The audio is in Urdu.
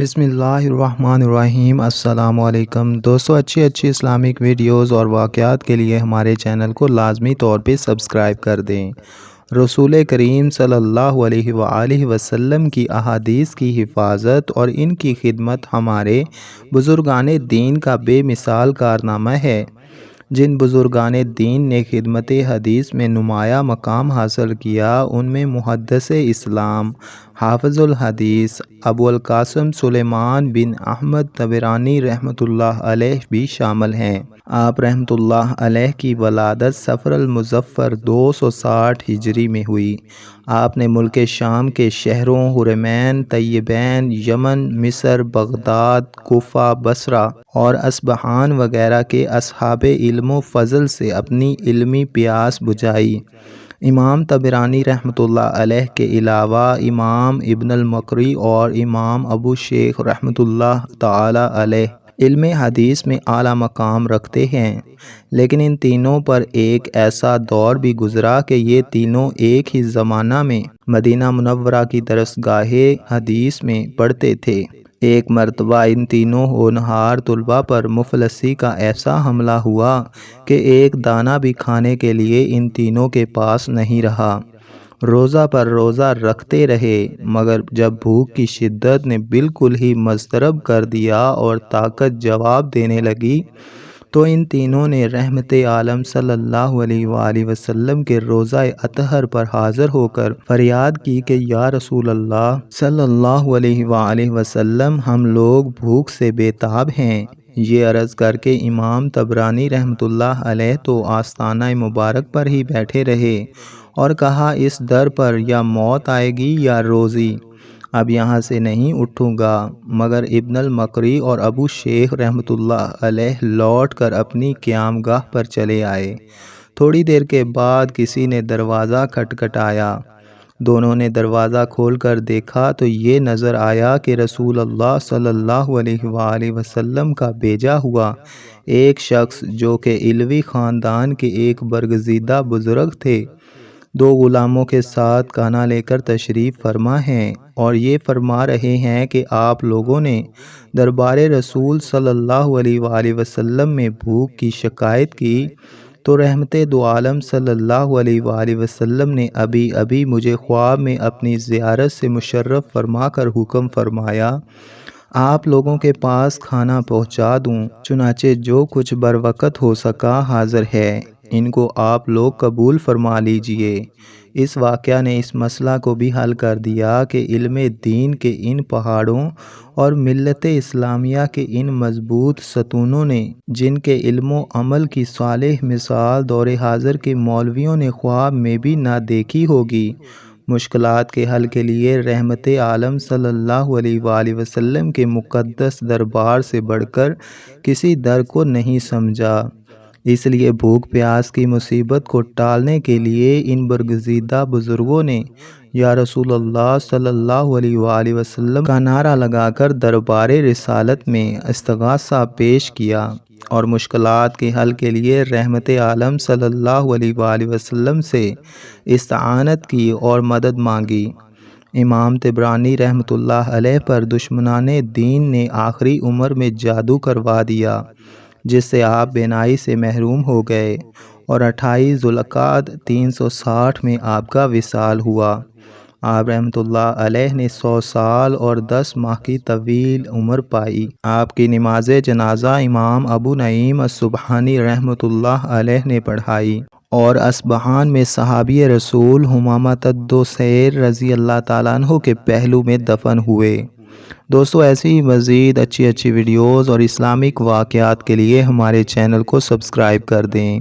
بسم اللہ الرحمن الرحیم۔ السلام علیکم دوستو، اچھی اسلامک ویڈیوز اور واقعات کے لیے ہمارے چینل کو لازمی طور پہ سبسکرائب کر دیں۔ رسول کریم صلی اللہ علیہ وآلہ وسلم کی احادیث کی حفاظت اور ان کی خدمت ہمارے بزرگان دین کا بے مثال کارنامہ ہے۔ جن بزرگان دین نے خدمت حدیث میں نمایاں مقام حاصل کیا، ان میں محدث اسلام حافظ الحدیث ابو القاسم سلیمان بن احمد طبرانی رحمۃ اللہ علیہ بھی شامل ہیں۔ آپ رحمۃ اللہ علیہ کی ولادت صفر المظفر 260 ہجری میں ہوئی۔ آپ نے ملک شام کے شہروں حرمین، طیبین، یمن، مصر، بغداد، کوفہ، بصرہ اور اصبہان وغیرہ کے اصحاب علم و فضل سے اپنی علمی پیاس بجھائی۔ امام طبرانی رحمۃ اللہ علیہ کے علاوہ امام ابن المقری اور امام ابو شیخ رحمۃ اللہ تعالی علیہ علم حدیث میں اعلیٰ مقام رکھتے ہیں، لیکن ان تینوں پر ایک ایسا دور بھی گزرا کہ یہ تینوں ایک ہی زمانہ میں مدینہ منورہ کی درسگاہ حدیث میں پڑھتے تھے۔ ایک مرتبہ ان تینوں ہونہار طلباء پر مفلسی کا ایسا حملہ ہوا کہ ایک دانہ بھی کھانے کے لیے ان تینوں کے پاس نہیں رہا۔ روزہ پر روزہ رکھتے رہے، مگر جب بھوک کی شدت نے بالکل ہی مضطرب کر دیا اور طاقت جواب دینے لگی، تو ان تینوں نے رحمت عالم صلی اللہ علیہ وآلہ وسلم کے روضہ اطہر پر حاضر ہو کر فریاد کی کہ یا رسول اللہ صلی اللہ علیہ وآلہ وسلم، ہم لوگ بھوک سے بے تاب ہیں۔ یہ عرض کر کے امام طبرانی رحمۃ اللہ علیہ تو آستانہ مبارک پر ہی بیٹھے رہے اور کہا، اس در پر یا موت آئے گی یا روزی، اب یہاں سے نہیں اٹھوں گا۔ مگر ابن المقری اور ابو شیخ رحمۃ اللہ علیہ لوٹ کر اپنی قیام گاہ پر چلے آئے۔ تھوڑی دیر کے بعد کسی نے دروازہ کھٹکھٹایا۔ دونوں نے دروازہ کھول کر دیکھا تو یہ نظر آیا کہ رسول اللہ صلی اللہ علیہ وآلہ وسلم کا بھیجا ہوا ایک شخص، جو کہ علوی خاندان کے ایک برگزیدہ بزرگ تھے، دو غلاموں کے ساتھ کھانا لے کر تشریف فرما ہیں اور یہ فرما رہے ہیں کہ آپ لوگوں نے دربار رسول صلی اللہ علیہ وآلہ وسلم میں بھوک کی شکایت کی، تو رحمت دو عالم صلی اللہ علیہ وآلہ وسلم نے ابھی مجھے خواب میں اپنی زیارت سے مشرف فرما کر حکم فرمایا آپ لوگوں کے پاس کھانا پہنچا دوں۔ چنانچہ جو کچھ بروقت ہو سکا حاضر ہے، ان کو آپ لوگ قبول فرما لیجئے۔ اس واقعہ نے اس مسئلہ کو بھی حل کر دیا کہ علم دین کے ان پہاڑوں اور ملت اسلامیہ کے ان مضبوط ستونوں نے، جن کے علم و عمل کی صالح مثال دور حاضر کے مولویوں نے خواب میں بھی نہ دیکھی ہوگی، مشکلات کے حل کے لیے رحمت عالم صلی اللہ علیہ وآلہ وسلم کے مقدس دربار سے بڑھ کر کسی در کو نہیں سمجھا۔ اس لیے بھوک پیاس کی مصیبت کو ٹالنے کے لیے ان برگزیدہ بزرگوں نے یا رسول اللہ صلی اللہ علیہ وآلہ وسلم کا نعرہ لگا کر دربار رسالت میں استغاثہ پیش کیا اور مشکلات کے حل کے لیے رحمت عالم صلی اللہ علیہ وآلہ وسلم سے استعانت کی اور مدد مانگی۔ امام طبرانی رحمۃ اللہ علیہ پر دشمنان دین نے آخری عمر میں جادو کروا دیا، جس سے آپ بینائی سے محروم ہو گئے اور 28 ذوالقعدہ 360 میں آپ کا وصال ہوا۔ آپ رحمۃ اللہ علیہ نے 100 سال اور 10 ماہ کی طویل عمر پائی۔ آپ کی نماز جنازہ امام ابو نعیم السبحانی رحمۃ اللہ علیہ نے پڑھائی اور اصبہان میں صحابی رسول ھمامۃ الدوسیر رضی اللہ تعالیٰ عنہ کے پہلو میں دفن ہوئے۔ دوستو، ایسی مزید اچھی ویڈیوز اور اسلامک واقعات کے لیے ہمارے چینل کو سبسکرائب کر دیں۔